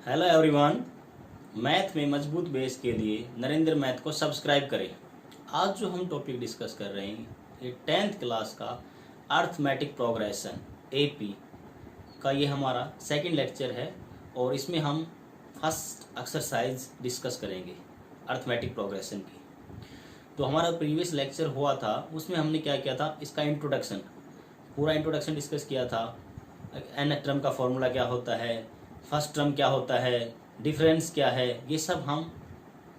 Hello everyone. Math में मजबूत base के लिए नरेंद्र मैथ को सब्सक्राइब करें। आज जो हम टॉपिक डिस्कस कर रहे हैं ये 10th क्लास का अर्थमेटिक प्रोग्रेशन एपी का ये हमारा सेकंड लेक्चर है और इसमें हम फर्स्ट एक्सरसाइज डिस्कस करेंगे अर्थमेटिक प्रोग्रेशन की। तो हमारा प्रीवियस लेक्चर हुआ था उसमें हमने क्या किया था, इसका इंट्रोडक्शन, पूरा इंट्रोडक्शन डिस्कस किया था। एन टर्म का फॉर्मूला क्या होता है, फर्स्ट टर्म क्या होता है, डिफरेंस क्या है, ये सब हम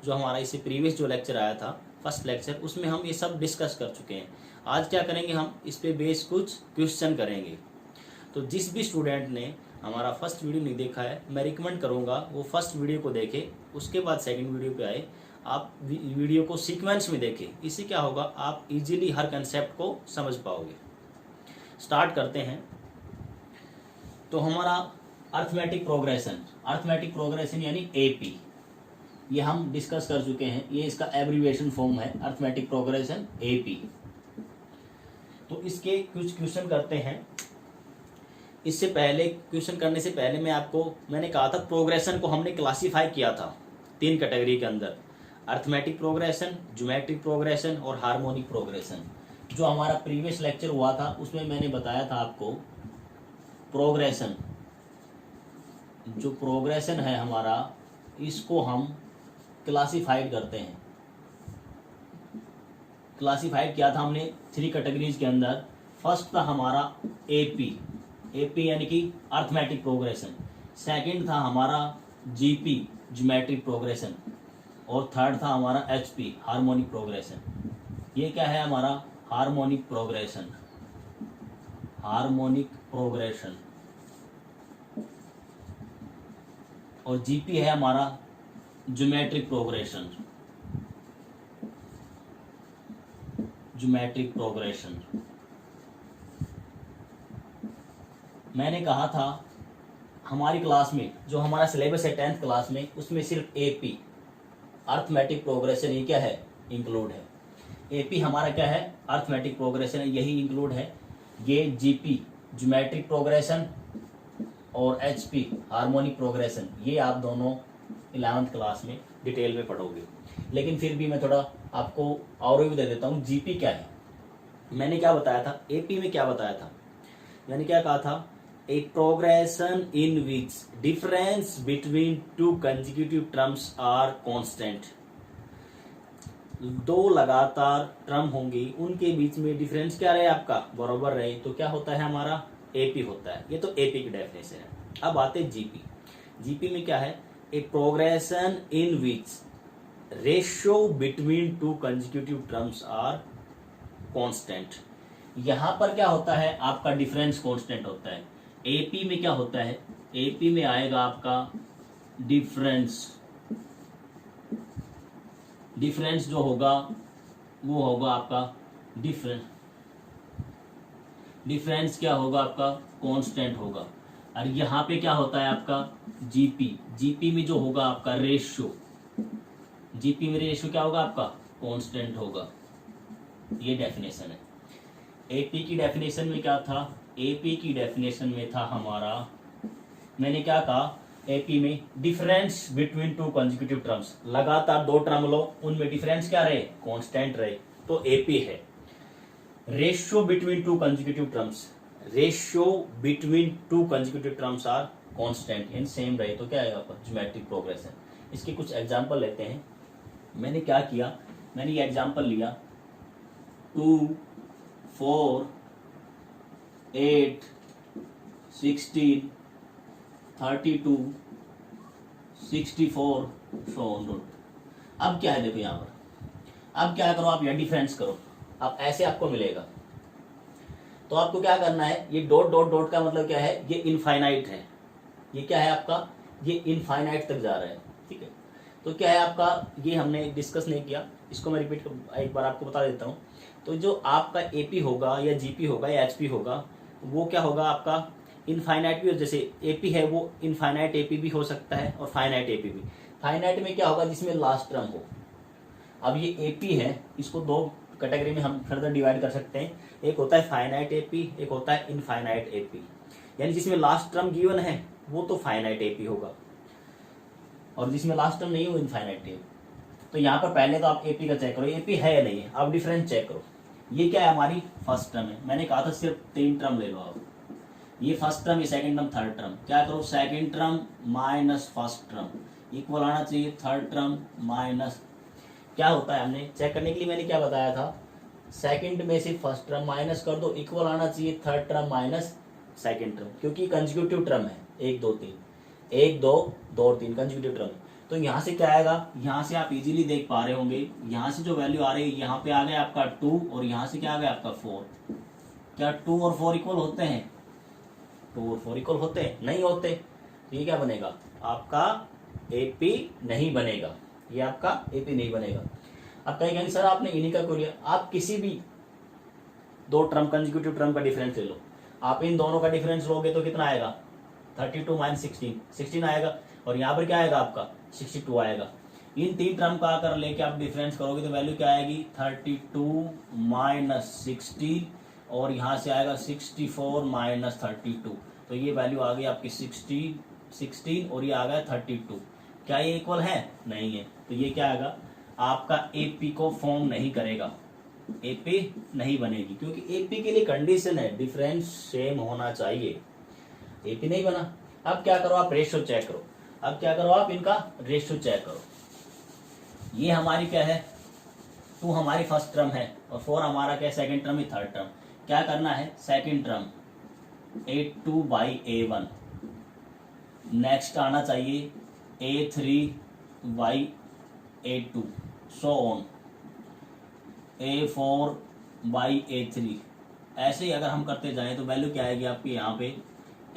जो हमारा इससे प्रीवियस जो लेक्चर आया था फर्स्ट लेक्चर उसमें हम ये सब डिस्कस कर चुके हैं। आज क्या करेंगे, हम इस पे बेस कुछ क्वेश्चन करेंगे। तो जिस भी स्टूडेंट ने हमारा फर्स्ट वीडियो नहीं देखा है मैं रिकमेंड करूँगा वो फर्स्ट वीडियो को देखे, उसके बाद सेकंड वीडियो पे आए, आप वीडियो को सीक्वेंस में देखें। इससे क्या होगा, आप इजीली हर कंसेप्ट को समझ पाओगे। स्टार्ट करते हैं। तो हमारा अर्थमेटिक प्रोग्रेशन यानी एपी, ये हम डिस्कस कर चुके हैं। ये इसका एब्रीविएशन फॉर्म है, अर्थमेटिक प्रोग्रेशन एपी। तो इसके कुछ क्वेश्चन करते हैं। इससे पहले क्वेश्चन करने से पहले मैंने कहा था प्रोग्रेशन को हमने क्लासीफाई किया था 3 कैटेगरी के अंदर, अर्थमेटिक प्रोग्रेशन, ज्योमेट्रिक प्रोग्रेशन और हार्मोनिक प्रोग्रेशन। जो हमारा प्रीवियस लेक्चर हुआ था उसमें मैंने बताया था आपको प्रोग्रेशन, जो प्रोग्रेशन है हमारा, इसको हम क्लासिफाइड करते हैं। क्लासिफाइड किया था हमने 3 कैटेगरीज के अंदर। फर्स्ट था हमारा एपी यानी कि अर्थमेटिक प्रोग्रेशन, सेकंड था हमारा जीपी ज्योमेट्रिक प्रोग्रेशन और थर्ड था हमारा एचपी हार्मोनिक प्रोग्रेशन। ये क्या है हमारा हार्मोनिक प्रोग्रेशन और जीपी है हमारा ज्योमेट्रिक प्रोग्रेशन। मैंने कहा था हमारी क्लास में जो हमारा सिलेबस है 10th क्लास में, उसमें सिर्फ एपी अर्थमेटिक प्रोग्रेशन ये क्या है, इंक्लूड है। एपी हमारा क्या है, अर्थमेटिक प्रोग्रेशन, यही इंक्लूड है। ये जीपी ज्योमेट्रिक प्रोग्रेशन और एचपी हार्मोनिक प्रोग्रेशन, ये आप दोनों 11th क्लास में डिटेल में पढ़ोगे। लेकिन फिर भी मैं थोड़ा आपको और भी दे देता हूँ। जीपी क्या है, मैंने क्या बताया था, एपी में क्या बताया था, मैंने क्या कहा था, a progression in which difference between 2 consecutive terms are constant. 2 लगातार टर्म होंगी, उनके बीच में डिफरेंस क्या रहे, आपका बराबर रहे, तो क्या होता है हमारा एपी होता है। ये तो एपी की डेफिनेशन है। अब आते जीपी में क्या है, a progression in which ratio between 2 consecutive terms are constant. यहां पर क्या होता है, आपका डिफरेंस कांस्टेंट होता है। एपी में क्या होता है, एपी में आएगा आपका डिफरेंस जो होगा वो होगा आपका डिफरेंस क्या होगा आपका, कांस्टेंट होगा। और यहाँ पे क्या होता है आपका जीपी में जो होगा आपका रेशियो, जीपी में रेशियो क्या होगा आपका, कांस्टेंट होगा। ये डेफिनेशन है। एपी की डेफिनेशन में क्या था, एपी की डेफिनेशन में था हमारा, मैंने क्या कहा, एपी में डिफरेंस बिटवीन 2 कंसेक्यूटिव टर्म्स, लगातार 2 टर्म लो, उनमें डिफरेंस क्या रहे, कांस्टेंट रहे, तो एपी है। Ratio between 2 consecutive terms are constant and same रहे, तो क्या है आपका ज्योमेट्रिक प्रोग्रेशन। इसके कुछ एग्जांपल लेते हैं। मैंने क्या किया, मैंने ये एग्जांपल लिया 2, 4, 8, 16, 32, 64 सो ऑन। अब क्या है, देखो यहाँ पर, अब क्या करो आप, यह डिफरेंस करो, अब ऐसे आपको मिलेगा। तो आपको क्या करना है, ये डॉट डॉट डॉट का मतलब क्या है, ये इनफाइनाइट है। ये क्या है आपका, ये इनफाइनाइट तक जा रहा है, ठीक है। तो क्या है आपका, ये हमने डिस्कस नहीं किया, इसको मैं रिपीट एक बार आपको बता देता हूँ। तो जो आपका एपी होगा या जीपी होगा या एचपी होगा, वो क्या होगा आपका इनफाइनाइट भी, जैसे एपी है वो इनफाइनाइट एपी भी हो सकता है और फाइनाइट एपी भी। फाइनाइट में क्या होगा, जिसमें लास्ट टर्म हो। अब ये एपी है, इसको 2 कैटेगरी में हम फर्दर डिवाइड कर सकते हैं। एक होता है फाइनाइट एपी, एक होता है इनफाइनाइट एपी, यानी जिसमें लास्ट टर्म गिवन है वो तो फाइनाइट एपी होगा। और जिसमें लास्ट टर्म नहीं है वो इनफाइनाइट है। तो यहाँ पर पहले तो आप एपी का चेक करो, एपी है या नहीं है, आप डिफरेंस चेक करो। ये क्या है, हमारी फर्स्ट टर्म है, मैंने कहा था सिर्फ 3 टर्म ले लो आप, ये फर्स्ट टर्म, ये सेकंड टर्म, थर्ड टर्म। क्या करो, second term minus first term equal आना चाहिए थर्ड टर्म माइनस, क्या होता है हमने चेक करने के लिए मैंने क्या बताया था, सेकंड में से फर्स्ट टर्म माइनस कर दो, इक्वल आना चाहिए third term minus second term, क्योंकि कंसेक्यूटिव टर्म है 1 2 3, 1 2 2 3 कंसेक्यूटिव टर्म। तो यहाँ से क्या आएगा, यहाँ से आप इजीली देख पा रहे होंगे, यहाँ से जो वैल्यू आ रही है यहाँ पे आ गया आपका 2 और यहाँ से क्या आ गया आपका 4। क्या 2 और 4 इक्वल होते हैं, 2 और 4 इक्वल होते हैं, नहीं होते। तो ये क्या बनेगा आपका एपी नहीं बनेगा, ये आपका एपी नहीं बनेगा। अब कहेंगे सर आपने इन्हीं का क्यों लिया, आप किसी भी 2 टर्म कंसेक्यूटिव टर्म का डिफरेंस ले लो, आप इन दोनों का डिफरेंस लोगे तो कितना आएगा 32 माइनस 16 आएगा, और यहाँ पर क्या आएगा आपका 62 आएगा। इन 3 टर्म का आकर लेके आप डिफरेंस करोगे तो वैल्यू क्या आएगी 32 माइनस 60, और यहाँ से आएगा 64 माइनस 32। तो ये वैल्यू आ गई आपकी 16 और ये आ गया 32। क्या ये इक्वल है, नहीं है। तो ये क्या आएगा आपका एपी को फॉर्म नहीं करेगा, एपी नहीं बनेगी, क्योंकि एपी के लिए कंडीशन है डिफरेंस सेम होना चाहिए, एपी नहीं बना। अब क्या करो आप रेशियो चेक करो, अब क्या करो आप इनका रेशियो चेक करो। ये हमारी क्या है 2 हमारी फर्स्ट टर्म है और 4 हमारा क्या सेकंड टर्म, थर्ड टर्म। क्या करना है, second term A2 by A1, next आना चाहिए A3 by A2, so on A4 by A3। ऐसे ही अगर हम करते जाएं तो वैल्यू क्या आएगी आपकी यहाँ पे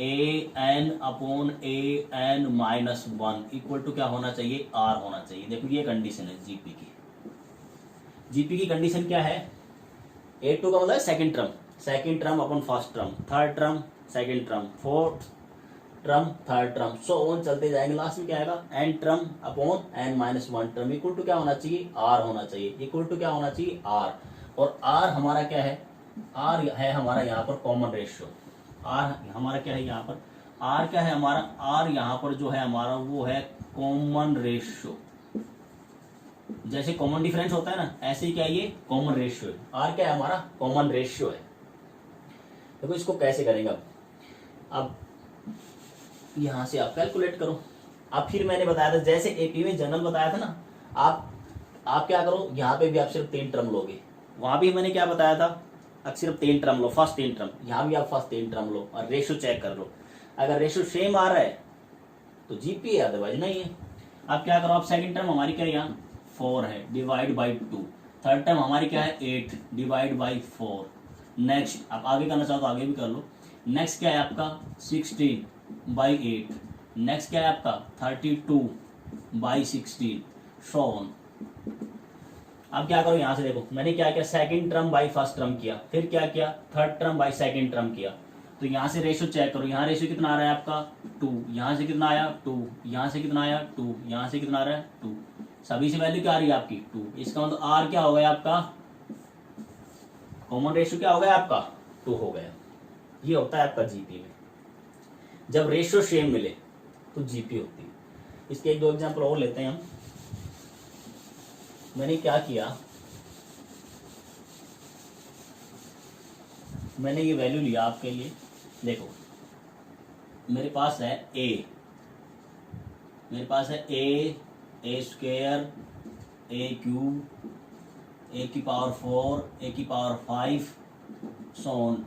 AN upon AN minus 1 equal to क्या होना चाहिए R होना चाहिए। देखो ये कंडीशन है जीपी की, जीपी की कंडीशन क्या है, A2 का मतलब second term upon first term, third term second term, fourth term third term, so on चलते जाएंगे। लास्ट में क्या आएगा n term upon n minus 1 term equal to क्या होना चाहिए R होना चाहिए, इक्वल टू क्या होना चाहिए R। और R हमारा क्या है, R है हमारा यहाँ पर कॉमन रेशियो, R हमारा क्या है यहाँ पर, R क्या है हमारा, R यहाँ पर जो है हमारा वो है कॉमन रेशियो। जैसे कॉमन डिफरेंस होता है ना, ऐसे ही क्या ये कॉमन रेशियो है, R क्या है हमारा कॉमन रेशियो है। देखो इसको कैसे करेंगे अब यहां से आप कैलकुलेट करो। अब फिर मैंने बताया था जैसे एपी में जनरल बताया था ना, आप क्या करो, यहाँ पे भी आप सिर्फ 3 टर्म लोगे, वहां भी मैंने क्या बताया था अब सिर्फ 3 टर्म लो, फर्स्ट 3 टर्म, यहाँ भी आप फर्स्ट 3 टर्म लो और रेशियो चेक कर लो। अगर रेशियो सेम आ रहा है तो जीपी है, अदरवाइज नहीं है। अब क्या करो आप सेकंड टर्म हमारी क्या है यहाँ 4 है डिवाइड बाई 2, थर्ड टर्म हमारी क्या है 8 डिवाइड बाई 4। नेक्स्ट आप आगे करना चाहो तो आगे भी कर लो। नेक्स्ट क्या है आपका 16 बाई 8, नेक्स्ट क्या है आपका 32 बाई 16, सो ऑन। अब क्या करो यहाँ से देखो मैंने क्या किया, second term by first term किया, फिर क्या किया third term by second term किया। तो यहाँ से रेशियो चेक करो, यहाँ रेशियो कितना आ रहा है आपका 2, यहाँ से कितना आया 2, यहाँ से कितना आया 2, यहाँ से कितना आ रहा है 2, सभी से वैल्यू क्या आ रही है आपकी 2। इसका मतलब आर क्या हो गया आपका, कॉमन रेशियो क्या हो गया आपका 2 हो गया। ये होता है आपका जीपी में, जब रेशियो सेम मिले तो जीपी होती है। इसके 1-2 एग्जाम्पल और लेते हैं हम। मैंने क्या किया, मैंने ये वैल्यू लिया आपके लिए, देखो मेरे पास है a, मेरे पास है a square a cube a की पावर 4 a की पावर 5 सो ऑन,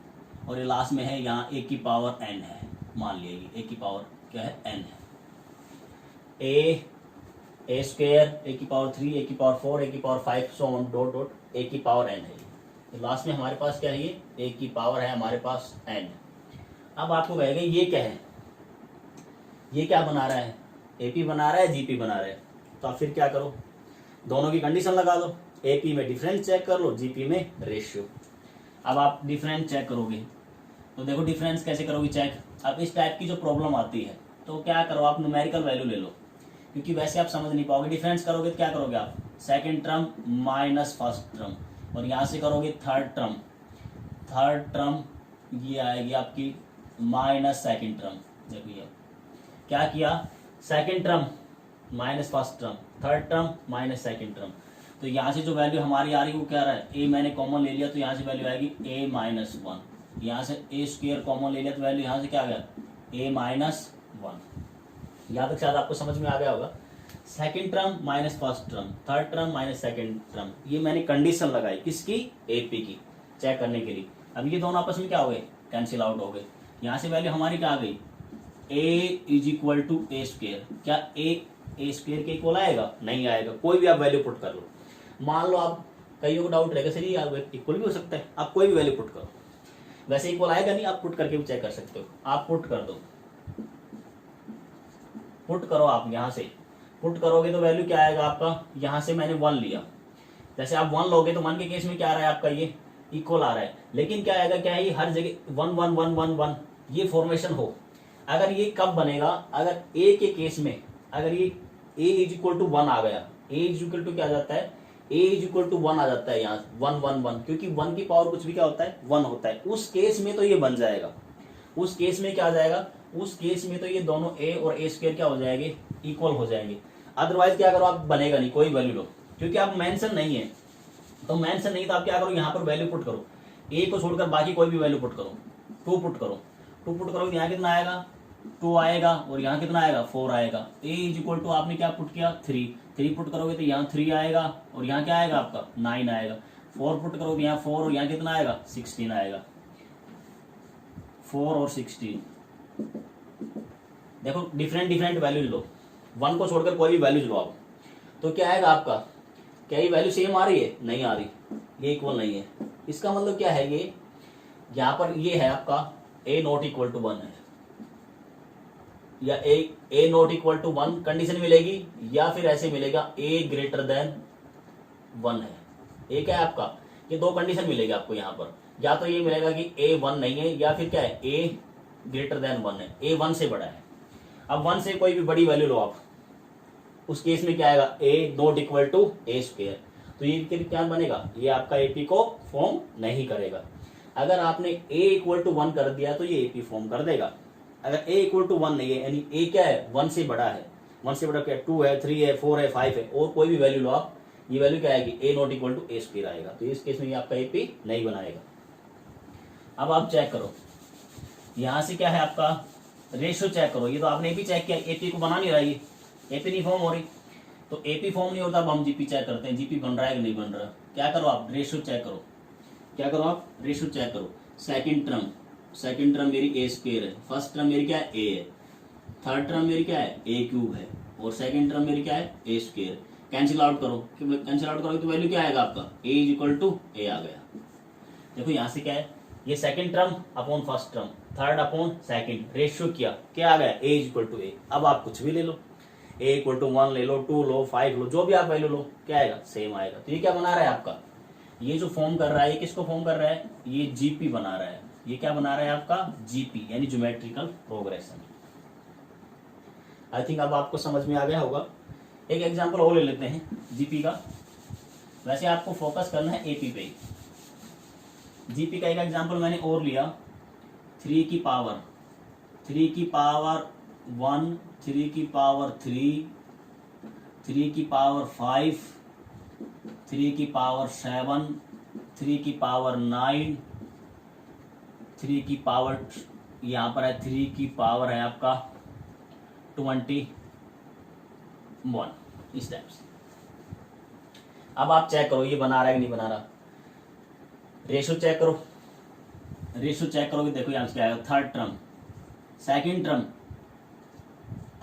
और ये लास्ट में है यहाँ a की पावर n है, मान लिया ये a की पावर क्या है n है। a स्क्वायर a की पावर 3 a की पावर 4 a की power 5 so on dot dot a की पावर n है। तो लास्ट में हमारे पास क्या है, ये a की पावर है हमारे पास n। अब आपको कहेगा ये क्या है, ये क्या बना रहा है, एपी बना रहा है जीपी बना रहा है। तो आप फिर क्या करो, दोनों की कंडीशन लगा दो, एपी में डिफरेंस चेक कर लो, जीपी में रेशियो। अब आप डिफरेंस चेक करोगे तो देखो डिफरेंस कैसे करोगे चेक। अब इस टाइप की जो प्रॉब्लम आती है तो क्या करो आप न्यूमेरिकल वैल्यू ले लो, क्योंकि वैसे आप समझ नहीं पाओगे। डिफरेंस करोगे तो क्या करोगे आप second term minus first term, और यहाँ से करोगे थर्ड टर्म ये आएगी आपकी माइनस सेकंड टर्म। देखो ये क्या किया, second term minus first term, third term minus second term. तो यहाँ से जो वैल्यू हमारी आ रही है वो क्या रहा है, ए मैंने कॉमन ले लिया तो यहाँ से वैल्यू आएगी ए माइनस वन। यहाँ से ए स्क्वायर कॉमन ले लिया तो वैल्यू यहाँ से क्या आ गया, ए माइनस वन। यहाँ तक शायद आपको समझ में आ गया होगा। Second term minus first term, third term minus second term, ये मैंने कंडीशन लगाई किसकी, एपी की, चेक करने के लिए। अब ये दोनों आपस में क्या हो गए, कैंसिल आउट हो गए। यहाँ से वैल्यू हमारी क्या आ गई, A is equal to A square. क्या ए स्क्वायर के इक्वल आएगा, नहीं आएगा। कोई भी आप वैल्यू पुट कर लो, मान लो आप, कईयों को डाउट रहेगा सर ये इक्वल भी हो सकता है, आप कोई भी वैल्यू पुट करो, वैसे इक्वल आएगा नहीं, आप पुट करके भी चेक कर सकते हो। आप पुट कर दो, पुट करो, आप यहाँ से पुट करोगे तो वैल्यू क्या आएगा आपका, यहाँ से मैंने वन लिया, जैसे आप वन लोगे तो वन के केस में क्या आ रहा है आपका, ये इक्वल आ रहा है। लेकिन क्या आएगा, क्या है ये हर जगह one one one one one ये फॉर्मेशन हो। अगर ये कब बनेगा, अगर ए के केस में अगर ये ए इज इक्वल टू वन आ गया, ए इज इक्वल टू क्या आ जाता है, ए इज इक्वल टू वन आ जाता है यहाँ वन वन वन, क्योंकि वन की पावर कुछ भी क्या होता है, वन होता है। उस केस में तो ये बन जाएगा, उस केस में क्या आ जाएगा, उस केस में तो ये दोनों ए और ए स्क्वायर क्या हो जाएंगे, इक्वल हो जाएंगे। अदरवाइज क्या करो आप, बनेगा नहीं, कोई वैल्यू लो, क्योंकि आप मेंशन नहीं है, तो मेंशन नहीं तो आप क्या करो, यहाँ पर वैल्यू पुट करो, ए को छोड़कर बाकी कोई भी वैल्यू पुट करो, टू पुट करो, टू पुट करो, यहाँ कितना आएगा, टू आएगा, और यहाँ कितना आएगा, फोर आएगा। ए इज इक्वल टू आपने क्या पुट किया, थ्री, थ्री पुट करोगे तो यहाँ थ्री आएगा, और यहाँ क्या आएगा आपका, नाइन आएगा। फोर पुट करोगे यहाँ फोर, और यहाँ कितना आएगा, 16 आएगा। 4 और 16, देखो डिफरेंट डिफरेंट वैल्यूज लो, वन को छोड़कर कोई भी वैल्यूज लो आप, तो क्या आएगा आपका, क्या ये वैल्यू सेम आ रही है, नहीं आ रही, ये इक्वल नहीं है। इसका मतलब क्या है, ये यहाँ पर ये है आपका A not equal to one है, या A not equal to one condition मिलेगी, या फिर ऐसे मिलेगा ए ग्रेटर देन वन है। ए क्या है आपका, ये दो कंडीशन मिलेगी आपको यहाँ पर, या तो ये मिलेगा कि ए वन नहीं है, या फिर क्या है, ए ग्रेटर देन वन है, ए वन से बड़ा है। अब वन से कोई भी बड़ी वैल्यू लो आप, उस केस में क्या आएगा, A not equal to A square, तो ये क्या बनेगा, ये आपका एपी को फॉर्म नहीं करेगा। अगर आपने ए इक्वल टू वन कर दिया तो ये एपी फॉर्म कर देगा। अगर ए इक्वल टू वन नहीं है, यानी ए क्या है, वन से बड़ा है, वन से बड़ा क्या, टू है, थ्री है, फोर है, फाइव है, और कोई भी वैल्यू लो आप, ये वैल्यू क्या आएगी, A not equal to A square आएगा। तो इस केस में ये आपका एपी नहीं बनाएगा। अब आप चेक करो, यहाँ से क्या है आपका, रेशियो चेक करो। ये तो आपने एपी चेक किया, एपी को बना नहीं रहा, ये एपी नहीं फॉर्म हो रही, तो एपी फॉर्म नहीं होता, अब हम जीपी चेक करते हैं, जीपी बन रहा है कि नहीं बन रहा। क्या करो आप, रेशियो चेक करो, क्या करो आप, रेशियो चेक करो। सेकंड टर्म मेरी ए स्क्वायर है, फर्स्ट टर्म मेरी क्या है, ए है, थर्ड टर्म मेरी क्या है, ए क्यूब है, और सेकंड टर्म मेरी क्या है, ए स्क्वायर। कैंसिल आउट करो, कैंसिल आउट करोगे तो वैल्यू क्या आएगा आपका, ए इज इक्वल टू ए आ गया। देखो यहाँ से क्या है, ये second term upon first term, third upon second, ratio किया, क्या आ गया, ए इज इक्वल टू ए। अब आप कुछ भी ले लो, ए इक्वल टू वन ले लो, टू लो, फाइव लो, जो भी आप वैल्यू लो, क्या आएगा, सेम आएगा। तो ये क्या बना रहा है आपका, ये जो फॉर्म कर रहा है, ये किसको फॉर्म कर रहा है, ये जीपी बना रहा है। ये क्या बना रहा है आपका, जीपी, यानी ज्योमेट्रिकल प्रोग्रेशन। आई थिंक अब आपको समझ में आ गया होगा। एक एग्जांपल और ले लेते हैं जीपी का, वैसे आपको फोकस करना है एपी पे। जीपी का एक एग्जांपल मैंने और लिया, 3 की पावर 1, 3 की पावर 3, 3 की पावर 5, 3 की पावर 7, 3 की पावर 9, 3 की पावर, यहाँ पर है 3 की पावर है आपका 21, इस टाइप से। अब आप चेक करो ये बना रहा है कि नहीं बना रहा। रेशियो चेक करो, रेशियो चेक करोगे, देखो यहाँ से क्या आएगा, third term second term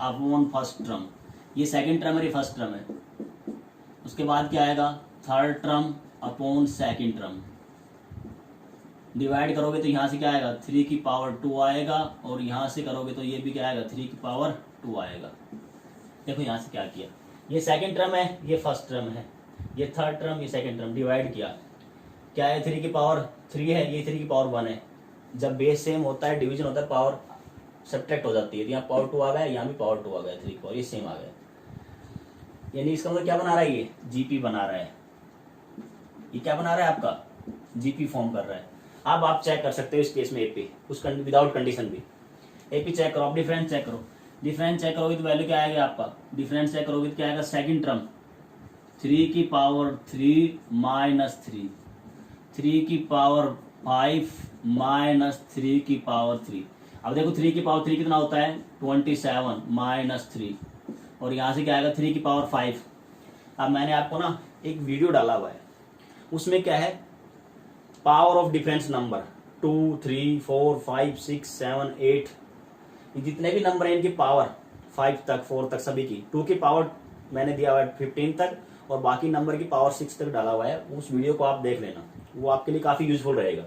upon first term, ये सेकंड टर्म है, ये फर्स्ट टर्म है। उसके बाद क्या आएगा, third term upon second term, divide करोगे तो यहाँ से क्या आएगा, 3 की पावर 2 आएगा, और यहाँ से करोगे तो ये भी क्या आएगा, 3 की पावर 2 आएगा। देखो यहाँ से क्या किया, ये सेकंड टर्म है, ये फर्स्ट टर्म है, ये थर्ड टर्म, ये सेकंड टर्म, डिवाइड किया, क्या है, 3 की पावर 3 है, ये 3 की पावर 1 है। जब बेस सेम होता है, डिवीजन होता है, पावर सब्ट्रैक्ट हो जाती है, तो यहाँ पावर 2 आ गया, यहाँ भी पावर 2 आ गया, 3 की पावर, ये सेम आ गया। यानी इसका मतलब क्या बना रहा है, ये जीपी बना रहा है। ये क्या बना रहा है आपका, जीपी फॉर्म कर रहा है। आप चेक कर सकते हो इस केस में एपी, उस विदाउट कंडीशन भी एपी चेक करो, आप डिफरेंस चेक करो। डिफरेंस चेक करोगे तो वैल्यू क्या आएगा आपका, डिफरेंस चेक करोगे तो क्या आएगा, सेकंड टर्म 3 की पावर 3 माइनस 3, 3 की पावर 5 माइनस 3 की पावर 3। अब देखो 3 की पावर 3 कितना होता है, 27 माइनस 3, और यहाँ से क्या आएगा 3 की पावर 5। अब मैंने आपको ना एक वीडियो डाला हुआ है, उसमें क्या है, पावर ऑफ डिफरेंस नंबर 2 3 4 5 6 7 8, ये जितने भी नंबर हैं इनकी पावर 5 तक 4 तक सभी की, 2 की पावर मैंने दिया हुआ है 15 तक, और बाकी नंबर की पावर 6 तक डाला हुआ है। उस वीडियो को आप देख लेना, वो आपके लिए काफ़ी यूजफुल रहेगा।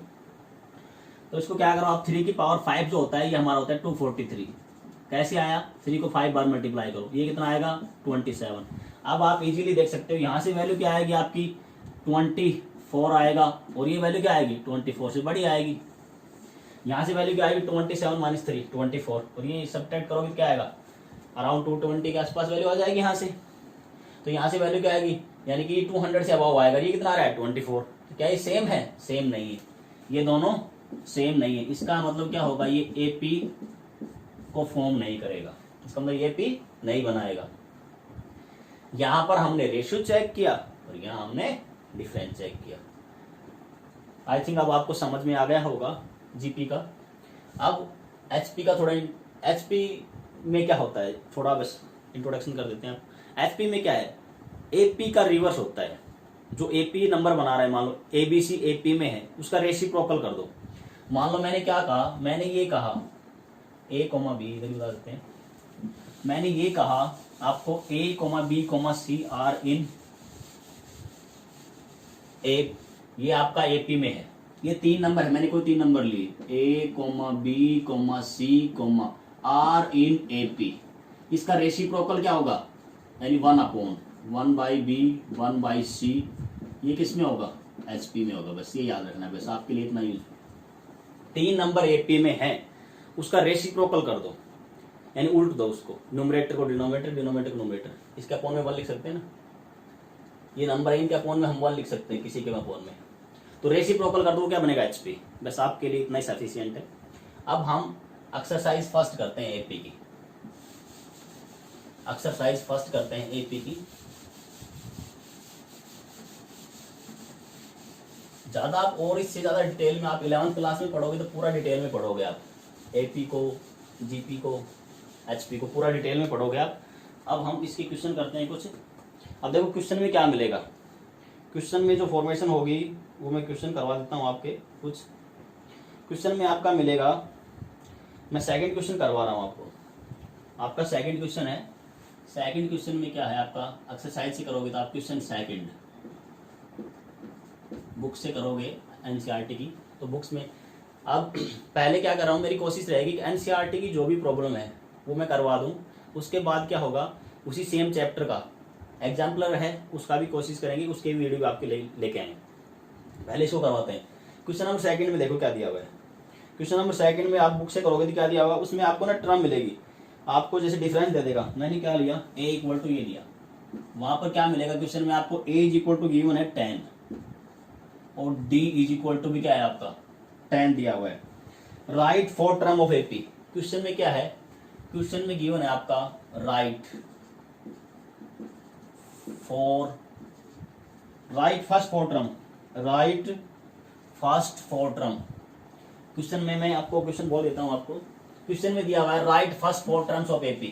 तो इसको क्या करो आप, 3 की पावर 5 जो होता है ये हमारा होता है 243। कैसे आया, 3 को 5 बार मल्टीप्लाई करो, ये कितना आएगा 27। अब आप इजीली देख सकते हो यहाँ से वैल्यू क्या आएगी आपकी 24 आएगा, और ये वैल्यू क्या आएगी 24 से बड़ी आएगी। यहाँ से वैल्यू क्या आएगी 27 माइनस 3 24, और ये सब्ट्रैक्ट करोगे तो क्या आएगा अराउंड 220 के आसपास वैल्यू आ जाएगी यहाँ से। तो यहाँ से वैल्यू क्या आएगी, यानी कि 200 से अबव आएगा। ये कितना आ रहा है 24, तो क्या ये सेम है, सेम नहीं है, ये दोनों सेम नहीं है। इसका मतलब क्या होगा, ये एपी को फॉर्म नहीं करेगा, इसका मतलब ये एपी नहीं बनाएगा। यहां पर हमने रेशियो चेक किया और यहां हमने डिफरेंस चेक किया। आई थिंक अब आपको समझ में आ गया होगा जीपी का। अब एचपी का थोड़ा, एचपी में क्या होता है थोड़ा बस इंट्रोडक्शन कर देते हैं। एचपी में क्या है, एपी का रिवर्स होता है। जो एपी नंबर बना रहा है, मान लो एबीसी एपी में है, उसका रेसिप्रोकल कर दो। मान लो मैंने क्या कहा, मैंने ये कहा ए कोमा बी, इधर बता देते हैं, मैंने ये कहा आपको A comma B comma C are in A, ये आपका एपी में है। ये 3 नंबर है, मैंने कोई 3 नंबर लिए, A comma B comma C comma are in AP. इसका रेसिप्रोकल क्या होगा, यानी 1/1/b 1/c, ये किस में होगा, एचपी में होगा। बस ये याद रखना है, बस आपके लिए इतना यूज। 3 नंबर एपी में है, उसका रेसिप्रोकल कर दो, यानी उल्ट दो उसको, न्यूमरेटर को डिनोमिनेटर, डिनोमिनेटर को न्यूमरेटर। इसके अपोन में 1 लिख सकते हैं ना, ये नंबर है इनके अपोन में हम 1 लिख सकते हैं किसी के अपोन में। तो रेसिप्रोकल कर दो, क्या बनेगा एचपी। बस आपके लिए इतना ही सफिशिएंट है। अब हम एक्सरसाइज फर्स्ट करते हैं एपी की, एक्सरसाइज फर्स्ट करते हैं एपी की। ज्यादा आप और इससे ज्यादा डिटेल में आप 11th क्लास में पढ़ोगे तो पूरा डिटेल में पढ़ोगे आप, एपी को, जीपी को, एचपी को पूरा डिटेल में पढ़ोगे आप। अब हम इसके क्वेश्चन करते हैं कुछ। अब देखो क्वेश्चन में क्या मिलेगा, क्वेश्चन में जो फॉर्मेशन होगी वो मैं क्वेश्चन करवा देता हूँ आपके कुछ। क्वेश्चन में आपका मिलेगा, मैं सेकंड क्वेश्चन करवा रहा हूँ आपको, आपका सेकंड क्वेश्चन है। सेकंड क्वेश्चन में क्या है आपका, एक्सरसाइज से करोगे तो आप क्वेश्चन सेकंड बुक से करोगे एनसीईआरटी की, तो बुक्स में। अब पहले क्या कर रहा हूँ, मेरी कोशिश रहेगी कि एनसीईआरटी की जो भी प्रॉब्लम है वो मैं करवा दूँ। उसके बाद क्या होगा, उसी सेम चैप्टर का एग्जाम्पलर है उसका भी कोशिश करेंगे, उसके भी वीडियो आपके लेके आएंगे। पहले इसको करवाते हैं। क्वेश्चन नंबर सेकंड में देखो क्या दिया हुआ है। क्वेश्चन नंबर सेकंड में आप बुक से करोगे तो क्या दिया हुआ, उसमें आपको ना टर्म मिलेगी, आपको जैसे डिफरेंस दे देगा। मैंने क्या लिया, ए इक्वल टू ये लिया, वहां पर क्या मिलेगा क्वेश्चन में आपको, ए इज इक्वल टू गिवन है 10 और डी इज इक्वल टू भी क्या है आपका 10 दिया हुआ है। Right four term of AP, question में क्या है, क्वेश्चन में गिवन है आपका write first four term, right first four term. Question में मैं आपको क्वेश्चन बोल देता हूं आपको। क्वेश्चन में दिया हुआ है write first four terms of AP,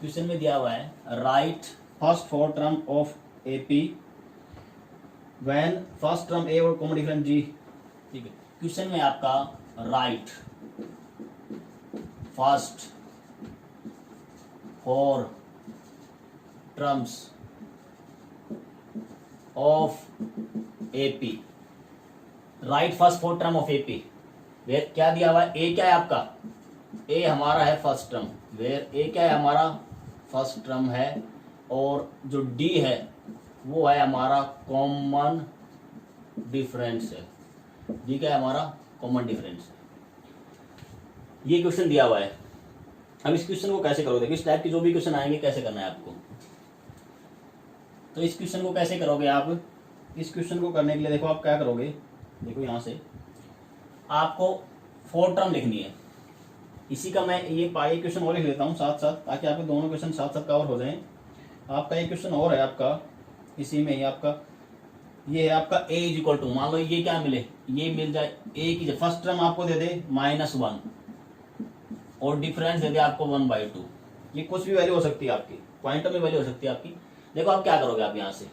question में दिया हुआ है write first four term of AP when first term A और कॉमन डिफरेंस जी। ठीक है, क्वेश्चन में आपका write first four terms of AP, write first four term of AP. Where क्या दिया हुआ है, ए क्या है आपका, ए हमारा है फर्स्ट टर्म, वेर ए क्या है हमारा फर्स्ट टर्म है, और जो डी है वो है हमारा कॉमन डिफरेंस है। डी क्या है हमारा कॉमन डिफरेंस है। ये क्वेश्चन दिया हुआ है। अब इस क्वेश्चन को कैसे करोगे, इस टाइप के जो भी क्वेश्चन आएंगे कैसे करना है आपको। तो इस क्वेश्चन को कैसे करोगे आप, इस क्वेश्चन को करने के लिए देखो आप क्या करोगे, देखो यहां से आपको फोर टर्म लिखनी है। इसी का मैं ये पाई क्वेश्चन और लिख लेता हूँ साथ साथ, ताकि आपके दोनों क्वेश्चन साथ साथ कवर हो जाएं। आपका एक क्वेश्चन और है आपका इसी में ही, आपका ये है आपका a इज इक्वल टू, मान लो ये क्या मिले, ये मिल जाए a की फर्स्ट टर्म आपको दे दे -1 और डिफरेंस दे दे आपको 1/2। ये कुछ भी वैल्यू हो सकती है आपकी, पॉइंटर में वैल्यू हो सकती है आपकी। देखो आप क्या करोगे, आप यहाँ से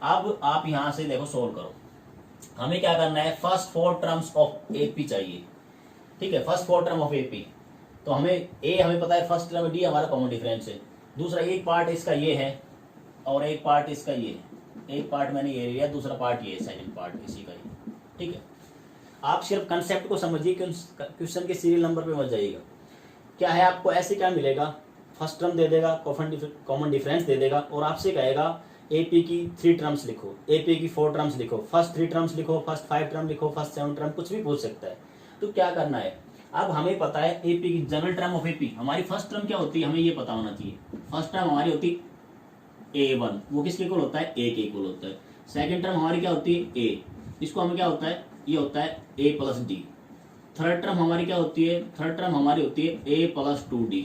अब आप यहाँ से देखो सोल्व करो। हमें क्या करना है, फर्स्ट 4 टर्म्स ऑफ एपी चाहिए, ठीक है, फर्स्ट 4 टर्म ऑफ एपी। तो हमें ए हमें पता है, फर्स्ट टर्म डी हमारा कॉमन डिफरेंस है। दूसरा एक पार्ट इसका ये है और एक पार्ट इसका ये है, एक पार्ट मैंने ये लिया, दूसरा पार्ट ये है, सेकंड पार्ट इसी का ये, ठीक है। आप सिर्फ कंसेप्ट को समझिए, क्वेश्चन के सीरियल नंबर पे मत जाइएगा। क्या है, आपको ऐसे क्या मिलेगा, फर्स्ट टर्म दे देगा, कॉमन डिफरेंस दे देगा और आपसे कहेगा एपी की 3 टर्म्स लिखो, एपी की 4 टर्म्स लिखो, फर्स्ट 3 टर्म्स लिखो, फर्स्ट 5 टर्म लिखो, फर्स्ट 7 टर्म, कुछ भी पूछ सकता है। तो क्या करना है, अब हमें पता है एपी की जनरल टर्म ऑफ एपी, हमारी फर्स्ट टर्म क्या होती है हमें ये पता होना चाहिए। फर्स्ट टर्म हमारी होती है A1, वो किसके इक्वल होता है, A के इक्वल होता है। सेकंड टर्म हमारी क्या होती है A, इसको हमें क्या होता है, ये होता है A plus D. Third term हमारी क्या होती है, थर्ड टर्म हमारी होती है A प्लस 2D।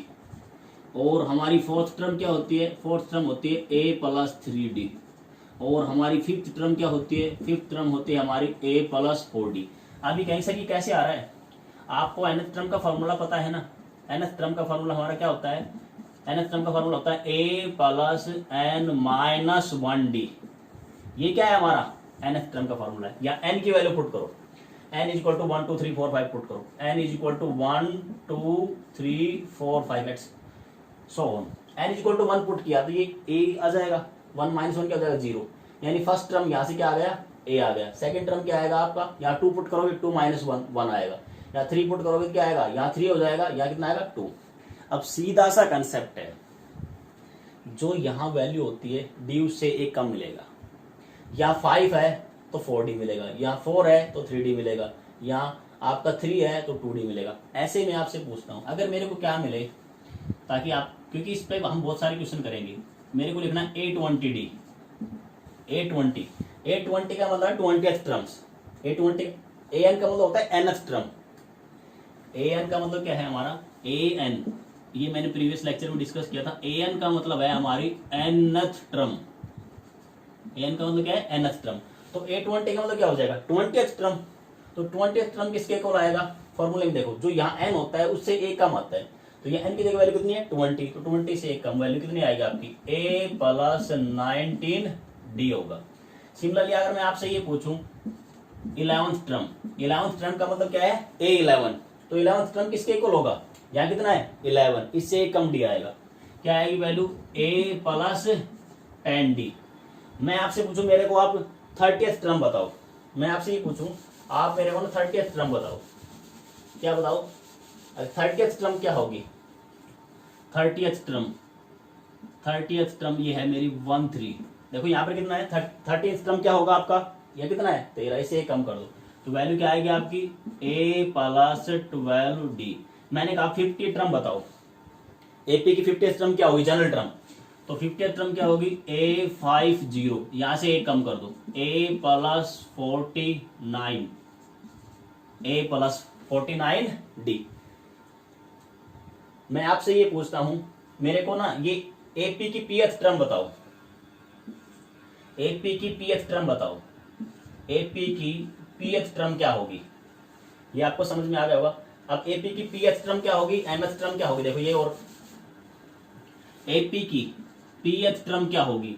और हमारी फोर्थ टर्म क्या होती है, फोर्थ टर्म होती है A प्लस 3D। और हमारी फिफ्थ टर्म क्या होती है, फिफ्थ टर्म होती है हमारी A प्लस 4D। अभी कहीं से कैसे आ रहा है, आपको nth टर्म का फॉर्मूला पता है ना, nth टर्म का फॉर्मूला हमारा क्या होता है, nth टर्म का फॉर्मूला होता है A plus n minus 1D। ये क्या है हमारा nth टर्म का फॉर्मूला है, या n की वैल्यू पुट करो, n is equal to 1 2 3 4 5 put करो, n is equal to 1 2 3 4 5 X so on. n is equal to 1 put किया तो ये a आ जाएगा, 1 माइनस 1 क्या हो जाएगा 0, यानी फर्स्ट टर्म यहाँ से क्या आ गया a आ गया। सेकंड टर्म क्या आएगा आपका, यहाँ 2 पुट करोगे 2 माइनस 1 आएगा, या 3 पुट करोगे क्या आएगा, यहाँ 3 हो जाएगा, यहाँ कितना आएगा 2। अब सीधा सा कंसेप्ट है, जो यहाँ वैल्यू होती है डी उससे एक कम मिलेगा, या 5 है तो 4D मिलेगा, यहाँ 4 है तो 3D मिलेगा, यहाँ आपका 3 है तो 2D मिलेगा। ऐसे मैं आपसे पूछता हूँ अगर मेरे को क्या मिले, ताकि आप, क्योंकि इस पर हम बहुत सारे क्वेश्चन करेंगे, मेरे को लिखना है A20D, A20 का मतलब 20th टर्म्स, A20 AN का मतलब होता है nth टर्म, AN का मतलब क्या है हमारा AN, ये मैंने प्रीवियस लेक्चर में डिस्कस किया था। AN का मतलब है हमारी nth टर्म, AN का मतलब क्या है nth टर्म। तो A20 का मतलब क्या हो जाएगा 20th टर्म। तो 20th टर्म किसके इक्वल आएगा, फॉर्मूले में देखो, जो यहाँ n होता है उससे एक कम आता है, तो ये n की जगह वैल्यू कितनी है 20, तो 20 से एक कम वैल्यू कितनी आएगी आपकी A प्लस 19D होगा। सिमिलरली अगर मैं आपसे ये पूछूं 11th टर्म, 11th टर्म का मतलब क्या है A11, तो 11th टर्म किसके इक्वल होगा, यहाँ कितना है 11, इससे एक कम D आएगा, क्या आएगी वैल्यू A प्लस 10D। मैं आपसे पूछूं मेरे को आप 30th टर्म बताओ, मैं आपसे ये पूछूं आप मेरे को ना 30th टर्म बताओ, क्या बताओ 30th टर्म क्या होगी, 30th टर्म ये है मेरी 13। देखो यहाँ पर कितना है 30th टर्म क्या होगा आपका, ये कितना है 13, इसे कम कर दो तो वैल्यू क्या आएगी आपकी A प्लस 12D। मैंने कहा 50 टर्म बताओ, एपी की 50th टर्म क्या होगी जनरल टर्म, तो 50th टर्म क्या होगी A50, यहां से एक कम कर दो A plus 49, A plus 49D। मैं आपसे ये पूछता हूं मेरे को ना ये एपी की pth टर्म बताओ, एपी की pth टर्म बताओ, एपी की pth टर्म क्या होगी, ये आपको समझ में आ गया होगा। अब एपी की pth टर्म क्या होगी, mth टर्म क्या होगी, देखो ये, और एपी की pth टर्म क्या होगी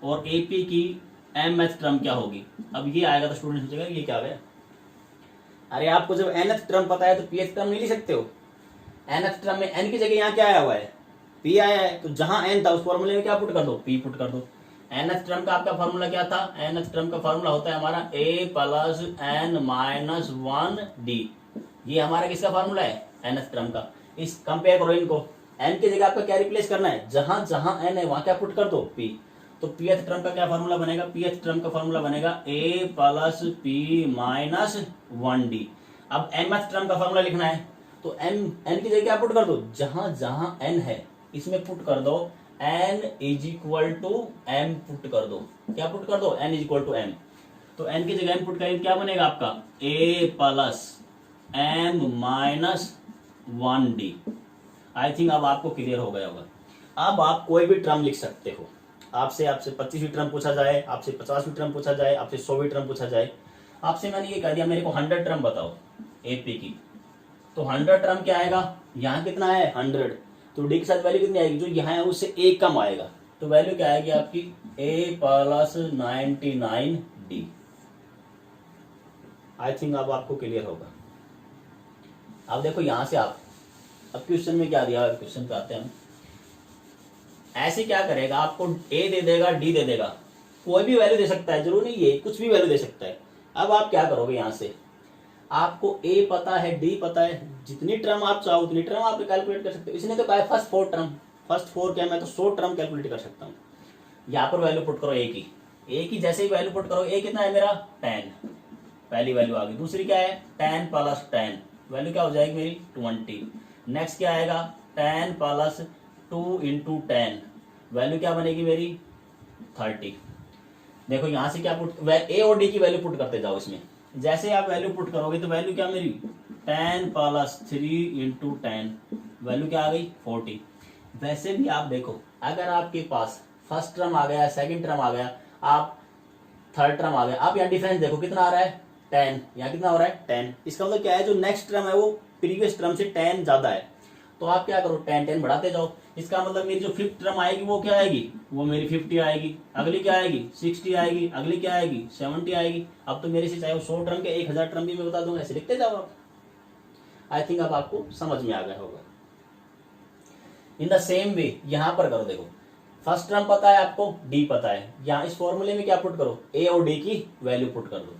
और एपी की mth टर्म क्या होगी। अब ये आएगा तो स्टूडेंट सोचेगा ये क्या है, अरे आपको जब nth टर्म पता है तो pth टर्म नहीं लिख सकते हो, nth टर्म में n की जगह यहाँ क्या आया हुआ है p आया है, तो जहां n था उस फॉर्मूले में क्या पुट कर दो p पुट कर दो। nth टर्म का आपका फॉर्मूला क्या था, nth टर्म का फॉर्मूला होता है हमारा A plus n minus 1D। ये हमारा किसका फॉर्मूला है nth टर्म का। इस कंपेयर करो इनको, n की जगह आपका क्या रिप्लेस करना है, जहां जहां n है वहां क्या पुट कर दो p। तो pth टर्म का क्या फॉर्मूला बनेगा, pth टर्म का फॉर्मूला बनेगा A plus p minus 1D। अब mth टर्म का फॉर्मूला लिखना है तो n की जगह क्या पुट कर दो, जहां जहां n है इसमें पुट कर दो n is equal to m put कर दो, क्या पुट कर दो n is equal to m। तो n की जगह m पुट करेंगे क्या बनेगा आपका A plus m minus 1D। I think अब आपको क्लियर हो गया होगा। अब आप कोई भी टर्म लिख सकते हो। आपसे 25वीं टर्म पूछा जाए, आपसे 50वीं टर्म पूछा जाए, आपसे 100वीं टर्म पूछा जाए, आपसे मैंने ये कह दिया मेरे को 100 टर्म बताओ एपी की, तो 100 टर्म क्या आएगा, यहाँ कितना है 100, तो डी के साथ वैल्यू कितनी आएगी, जो यहाँ है उससे एक कम आएगा, तो वैल्यू क्या आएगी आपकी a + 99D। आई थिंक अब आपको क्लियर होगा। अब देखो यहां से आप, अब क्वेश्चन में क्या दिया, क्वेश्चन पे आते हैं हम। ऐसे क्या करेगा, आपको a दे देगा, d दे देगा, कोई भी वैल्यू दे सकता है, जरूर नहीं है कुछ भी वैल्यू दे सकता है। अब आप क्या करोगे, यहां से आपको a पता है, d पता है, जितनी टर्म आप चाहो उतनी टर्म आप कैलकुलेट कर सकते हो। इसने तो कहा है फर्स्ट 4 टर्म, फर्स्ट 4 क्या, मैं तो 100 टर्म कैलकुलेट कर सकता हूँ। यहाँ पर वैल्यू पुट करो a की जैसे ही वैल्यू पुट करो, a कितना है मेरा 10, पहली वैल्यू आ गई। दूसरी क्या है 10 + 10, वैल्यू क्या हो जाएगी मेरी 20। नेक्स्ट क्या आएगा 10 + 2 × 10, वैल्यू क्या बनेगी मेरी 30। देखो यहां से क्या पुट, ए और डी की वैल्यू पुट करते जाओ इसमें, जैसे आप वैल्यू पुट करोगे तो वैल्यू क्या मेरी 10 + 3 × 10, वैल्यू क्या आ गई 40। वैसे भी आप देखो, अगर आपके पास फर्स्ट टर्म आ गया, सेकंड टर्म आ गया, आप थर्ड टर्म आ गया, आप यहाँ डिफरेंस देखो कितना आ रहा है 10, यहाँ कितना हो रहा है 10, इसका मतलब क्या है, जो नेक्स्ट टर्म है वो प्रीवियस टर्म से 10 ज्यादा है, तो आप क्या करो 10 बढ़ाते जाओ। इसका मतलब मेरी जो फिफ्थ टर्म आएगी वो क्या आएगी, वो मेरी 50 आएगी, अगली क्या आएगी 60 आएगी, अगली क्या आएगी 70 आएगी। अब तो मेरे से चाहे वो 100 टर्म के 1000 टर्म भी मैं बता दूंगा, ऐसे लिखते जाओ आप। आई थिंक अब आपको समझ में आ गया होगा। इन द सेम वे यहां पर करो, देखो फर्स्ट टर्म पता है आपको, डी पता है, यहाँ इस फॉर्मूले में क्या पुट करो, ए और डी की वैल्यू पुट कर दो।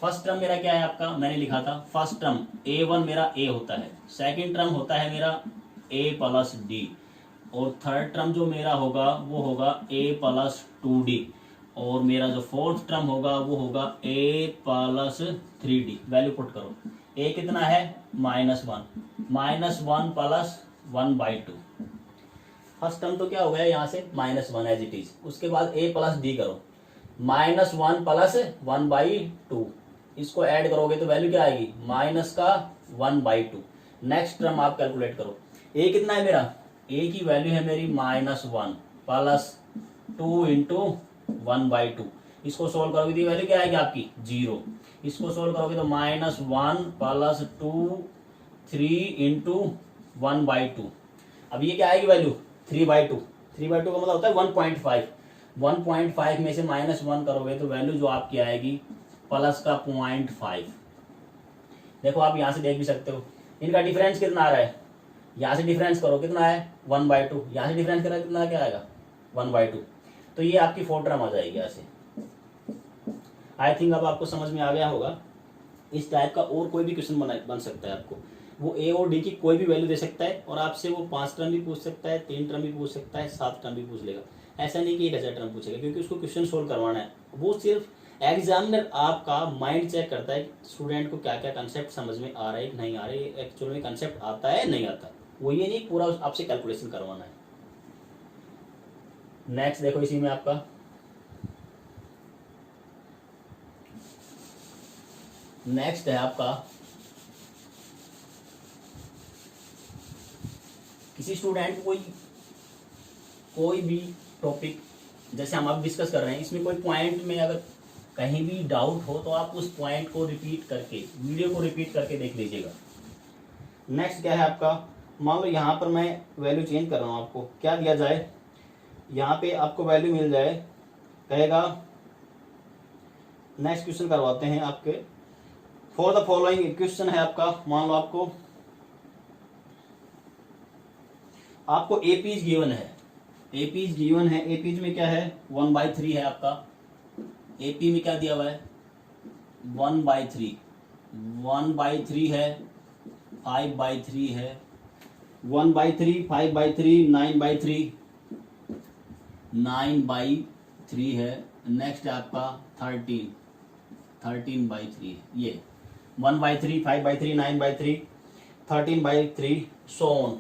फर्स्ट टर्म मेरा क्या है आपका, मैंने लिखा था फर्स्ट टर्म a1 मेरा a होता है, सेकंड टर्म होता है मेरा a + d, और थर्ड टर्म जो मेरा होगा वो होगा a + 2d, और मेरा जो फोर्थ टर्म होगा वो होगा a + 3d। वैल्यू पुट करो, a कितना है -1, -1 + 1/2। फर्स्ट टर्म तो क्या हो गया यहाँ से -1 एज इट इज, उसके बाद a + d करो, -1 + 1/2, इसको ऐड करोगे तो वैल्यू क्या आएगी -1/2। नेक्स्ट टर्म आप कैलकुलेट करो, a कितना है मेरा, a की वैल्यू है मेरी -1 + 2 × 1/2, इसको सोल्व करोगे तो वैल्यू क्या आएगी आपकी 0। इसको सोल्व करोगे तो -1 + 2 3 × 1/2, अब ये क्या आएगी वैल्यू 3/2। 3/2 का मतलब होता है 1.5, 1.5 में से -1 करोगे तो वैल्यू जो आपकी आएगी प्लस का 0.5। देखो आप यहां से देख भी सकते हो इनका डिफरेंस कितना आ रहा है, यहां से डिफरेंस करो कितना है 1/2, यहां से डिफरेंस करो कितना क्या आएगा 1/2, तो ये आपकी 4 टर्म आ जाएगी यहाँ से। आई थिंक अब आपको समझ में आ गया होगा। इस टाइप का और कोई भी क्वेश्चन बन सकता है आपको, वो ए और डी की कोई भी वैल्यू दे सकता है, और आपसे वो 5 टर्म भी पूछ सकता है, 3 टर्म भी पूछ सकता है, 7 टर्म भी पूछ लेगा। ऐसा नहीं कि 1000 टर्म पूछेगा, क्योंकि उसको क्वेश्चन सोल्व करवाना है। वो सिर्फ एग्जामिनर आपका माइंड चेक करता है स्टूडेंट को क्या क्या कंसेप्ट समझ में आ रहा है कि नहीं आ रहा है, एक्चुअल में कंसेप्ट आता है नहीं आता, वो ये नहीं पूरा आपसे कैलकुलेशन करवाना है। नेक्स्ट देखो इसी में आपका नेक्स्ट है आपका, किसी स्टूडेंट को कोई भी टॉपिक जैसे हम अब डिस्कस कर रहे हैं, इसमें कोई पॉइंट में अगर कहीं भी डाउट हो तो आप उस पॉइंट को रिपीट करके, वीडियो को रिपीट करके देख लीजिएगा। नेक्स्ट क्या है आपका, मान लो यहाँ पर मैं वैल्यू चेंज कर रहा हूँ, आपको क्या दिया जाए, यहाँ पे आपको वैल्यू मिल जाए, कहेगा नेक्स्ट क्वेश्चन करवाते हैं आपके, फॉर द फॉलोइंग क्वेश्चन है आपका, मान लो आपको एपीज गिवन है, एपीज गिवन है, एपीज में क्या है 1/3 है आपका, एपी में क्या दिया हुआ है 1/3, 1/3 है, 5/3 है, 1/3, 5/3, 9/3, 9/3 है। नेक्स्ट है आपका 13/3, ये 1/3, 5/3, 9/3, 13/3 सो ऑन।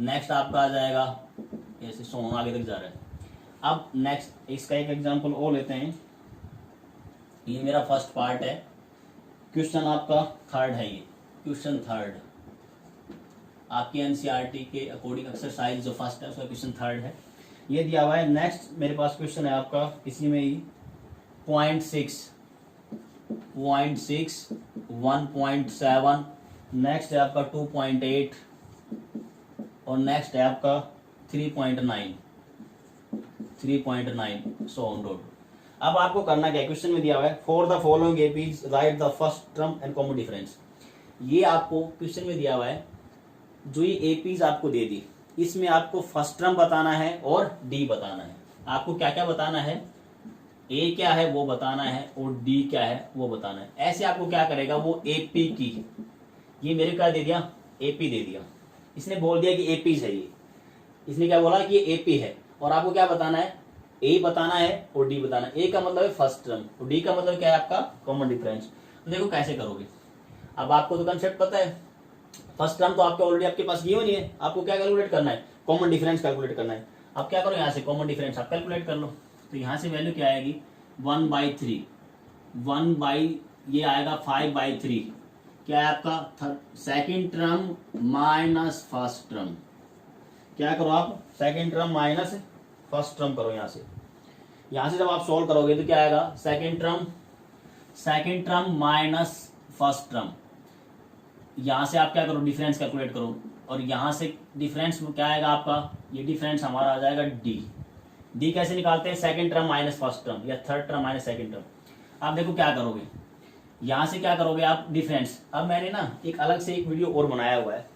नेक्स्ट आपका आ जाएगा ऐसे सो ऑन, आगे तक जा रहा है। अब नेक्स्ट इसका एक एग्जांपल और लेते हैं, ये मेरा फर्स्ट पार्ट है, क्वेश्चन आपका थर्ड है, ये क्वेश्चन थर्ड आपकी एनसीईआरटी के अकॉर्डिंग एक्सरसाइज जो फर्स्ट है उसका क्वेश्चन थर्ड है, ये दिया हुआ है। नेक्स्ट मेरे पास क्वेश्चन है आपका इसी में ही 0.6, 1.7, नेक्स्ट है आपका 2.8 और नेक्स्ट है आपका 3.9 सो ऑन रोड। अब आपको करना क्या है, क्वेश्चन में दिया हुआ है for the following APs right the first term and common difference. ये आपको क्वेश्चन में दिया हुआ है, जो ये एपीज आपको दे दी, इसमें आपको फर्स्ट टर्म बताना है और डी बताना है। आपको क्या क्या बताना है, ए क्या है वो बताना है और डी क्या है वो बताना है। ऐसे आपको क्या करेगा, वो एपी की, ये मेरे क्या दे दिया, एपी दे दिया, इसने बोल दिया कि एपीज है ये, इसने क्या बोला कि ये एपी है, और आपको क्या बताना है, ए बताना है और डी बताना है। ए का मतलब है फर्स्ट टर्म और डी का मतलब क्या है आपका कॉमन डिफरेंस। तो देखो कैसे करोगे, अब आपको तो कंसेप्ट पता है, फर्स्ट टर्म तो आपके ऑलरेडी आपके पास गिवन ही है, आपको क्या कैलकुलेट करना है, कॉमन डिफरेंस कैलकुलेट करना है। अब क्या करो, यहाँ से कॉमन डिफरेंस आप कैलकुलेट कर लो, तो यहाँ से वैल्यू क्या आएगी 1/3, 1 ये आएगा 5/3, क्या है आपका second term minus first term. क्या करो आप, second term minus first term करो। यहाँ से जब आप सॉल्व करोगे तो क्या आएगा, second term minus first term. यहाँ से आप क्या करो, डिफरेंस कैलकुलेट करो, और यहाँ से डिफरेंस क्या आएगा आपका, ये डिफरेंस हमारा आ जाएगा डी कैसे निकालते हैं, second term minus first term या third term minus second term. आप देखो क्या करोगे, यहाँ से क्या करोगे आप डिफरेंस। अब मैंने ना एक अलग से एक वीडियो और बनाया हुआ है,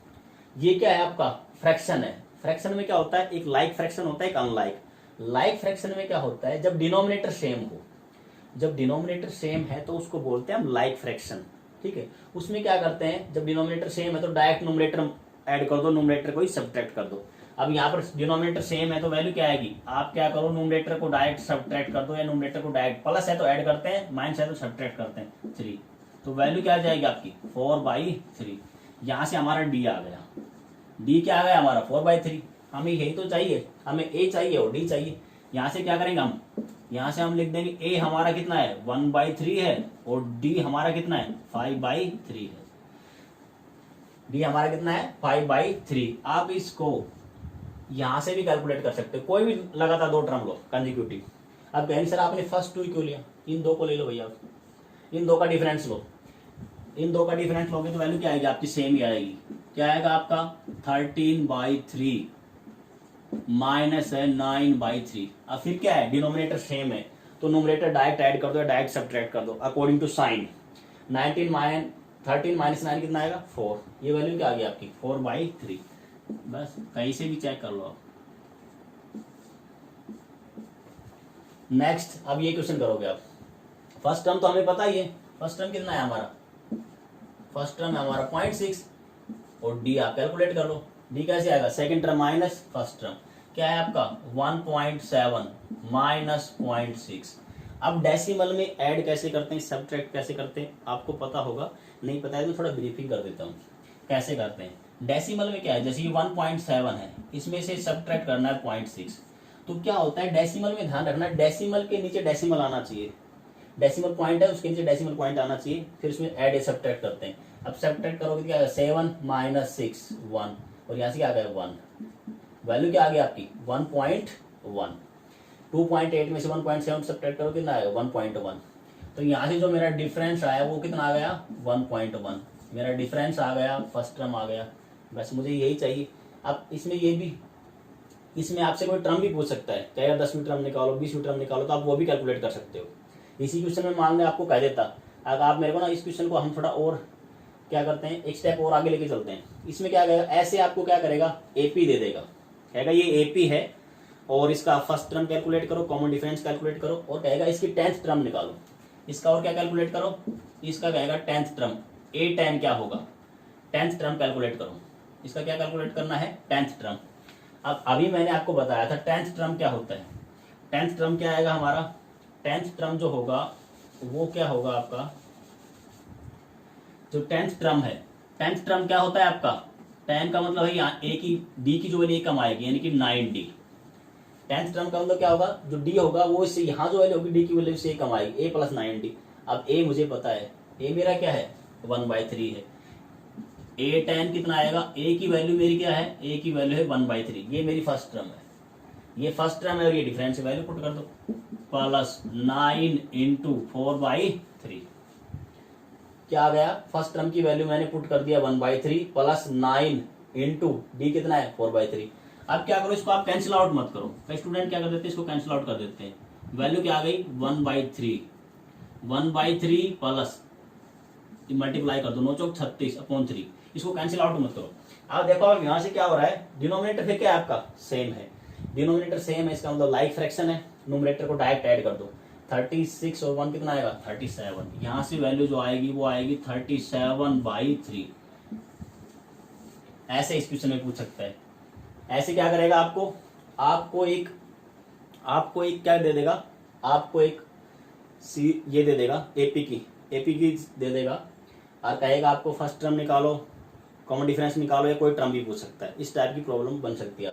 ये क्या है आपका फ्रैक्शन है। फ्रैक्शन में क्या होता है, एक लाइक फ्रैक्शन होता है, एक अनलाइक। लाइक फ्रैक्शन में क्या होता है, जब डिनोमिनेटर सेम हो, जब डिनोमिनेटर सेम है तो उसको बोलते हैं हम लाइक फ्रैक्शन, ठीक है। उसमें क्या करते हैं, जब डिनोमिनेटर सेम है तो डायरेक्ट न्यूमरेटर ऐड कर दो, न्यूमरेटर को ही सब्ट्रैक्ट कर दो। अब यहाँ पर डिनोमिनेटर सेम है तो वैल्यू क्या आएगी, आप क्या करो, न्यूमरेटर को डायरेक्ट सब्ट्रैक्ट कर दो, या न्यूमरेटर को डायरेक्ट, प्लस है तो ऐड करते हैं, माइनस है तो सब्ट्रैक्ट करते हैं 3, तो वैल्यू क्या आ जाएगी आपकी 4/3। यहाँ से हमारा डी आ गया, डी क्या आ गया हमारा 4/3। हमें यही तो चाहिए, हमें ए चाहिए और डी चाहिए। यहाँ से क्या करेंगे हम, यहाँ से हम लिख देंगे ए हमारा कितना है 1/3 है और डी हमारा कितना है 5/3 है। डी हमारा कितना है 5/3। आप इसको यहाँ से भी कैलकुलेट कर सकते हो, कोई भी लगातार 2 टर्म लो कंसेक्यूटिव। अब कहेंगे सर आपने फर्स्ट 2 क्यों लिया, इन 2 को ले लो भैया, इन 2 का डिफरेंस लो, इन 2 का डिफरेंस लोगे तो वैल्यू क्या आएगी आपकी, सेम ही आएगी। क्या आएगा आपका 13/3 माइनस है 9/3। अब फिर क्या है, डिनोमिनेटर सेम है तो न्यूमरेटर डायरेक्ट ऐड कर दो या डायरेक्ट सब्ट्रैक्ट कर दो अकॉर्डिंग टू साइन। 13 माइनस 9 कितना आएगा 4, ये वैल्यू क्या आ गई आपकी 4/3। बस कहीं से भी चेक कर लो आप। नेक्स्ट अब ये क्वेश्चन करोगे आप, फर्स्ट टर्म तो हमें पता ही है, फर्स्ट टर्म कितना है हमारा, फर्स्ट टर्म है हमारा 0.6 और डी आप कैलकुलेट कर लो, डी कैसे आएगा, second term minus first term, क्या है आपका 1.7 माइनस 0.6। अब डेसिमल में ऐड कैसे करते हैं, सब्ट्रैक्ट कैसे करते हैं आपको पता होगा, नहीं पता है तो थोड़ा ब्रीफिंग कर देता हूँ कैसे करते हैं। डेसिमल में क्या है, जैसे ये 1.7 है, इसमें से सब्ट्रैक्ट करना है 0.6, तो क्या होता है डेसिमल में ध्यान रखना, डेसिमल के नीचे डेसिमल आना चाहिए, डेसिमल पॉइंट है उसके नीचे डेसिमल पॉइंट आना चाहिए, फिर उसमें ऐड या सब्ट्रैक्ट करते हैं। अब सब्ट्रैक्ट करोगे तो क्या आएगा 7 माइनस 6 1, और यहाँ से क्या आ गया 1, वैल्यू क्या आ गई आपकी 1.1। 2.8 में से 1.7 सब्ट्रैक्ट करोगे कितना आएगा 1.1। तो यहाँ से जो मेरा डिफरेंस आया वो कितना आ गया 1.1, मेरा डिफरेंस आ गया, फर्स्ट टर्म आ गया। बस मुझे यही चाहिए। अब इसमें ये भी, इसमें आपसे कोई टर्म भी पूछ सकता है, चाहे 10वीं टर्म निकालो 20वीं टर्म निकालो, तो आप वो भी कैलकुलेट कर सकते हो। इसी क्वेश्चन में मान लें आपको कह देता, अगर आप मेरे को ना इस क्वेश्चन को हम थोड़ा और क्या करते हैं, एक स्टेप और आगे लेके चलते हैं। इसमें क्या करेगा, ऐसे आपको क्या करेगा एपी दे देगा, कहेगा ये एपी है और इसका फर्स्ट टर्म कैलकुलेट करो, कॉमन डिफरेंस कैलकुलेट करो, और कहेगा इसकी 10th टर्म निकालो, इसका और क्या कैलकुलेट करो, इसका कहेगा 10th टर्म, A10 क्या होगा 10th टर्म कैलकुलेट करो, इसका क्या कैलकुलेट करना है 10th टर्म। अब अभी मैंने आपको बताया था 10th टर्म क्या होता है, 10th टर्म क्या आएगा हमारा, 10th टर्म जो होगा वो क्या होगा आपका, जो 10th टर्म है, 10th टर्म क्या होता है आपका, 10 का मतलब है यहाँ ए की डी की जो वैल्यू कम आएगी यानी कि 9D। 10th टर्म का मतलब क्या होगा, जो डी होगा वो इससे यहाँ जो वैल्यू होगी डी की वैल्यू से कम आएगी, A + 9D। अब ए मुझे पता है, ए मेरा क्या है 1/3 है, ए टेन कितना आएगा, ए की वैल्यू मेरी क्या है, ए की वैल्यू है 1/3, ये मेरी फर्स्ट टर्म है, ये फर्स्ट टर्म है और ये डिफरेंस वैल्यू पुट कर दो, प्लस 9 इंटू 4/3 क्या आ गया, फर्स्ट टर्म की वैल्यू मैंने पुट कर दिया 1/3 प्लस 9 इंटू डी कितना है 4/3। अब क्या करो, इसको आप कैंसिल आउट मत करो, कई स्टूडेंट क्या कर देते हैं, इसको कैंसिल आउट कर देते हैं, वैल्यू क्या आ गई 1/3 प्लस मल्टीप्लाई कर दो, 9 चौक 36/3, इसको कैंसिल आउट मत करो। अब देखो अब यहां से क्या हो रहा है, डिनोमिनेटर फिर क्या है आपका सेम है, डिनोमिनेटर सेम है, इसका मतलब लाइक फ्रैक्शन है, न्यूमरेटर को डायरेक्ट ऐड कर दो, 36 और 1 कितना आएगा 37, यहां से वैल्यू जो आएगी वो आएगी 37/3। ऐसे इस क्वेश्चन में पूछ सकता है, ऐसे क्या करेगा आपको एक क्या दे देगा, आपको एक ये दे देगा एपी की दे देगा और कहेगा आपको फर्स्ट टर्म निकालो, कॉमन डिफरेंस निकालो, या कोई टर्म भी पूछ सकता है, इस टाइप की प्रॉब्लम बन सकती है।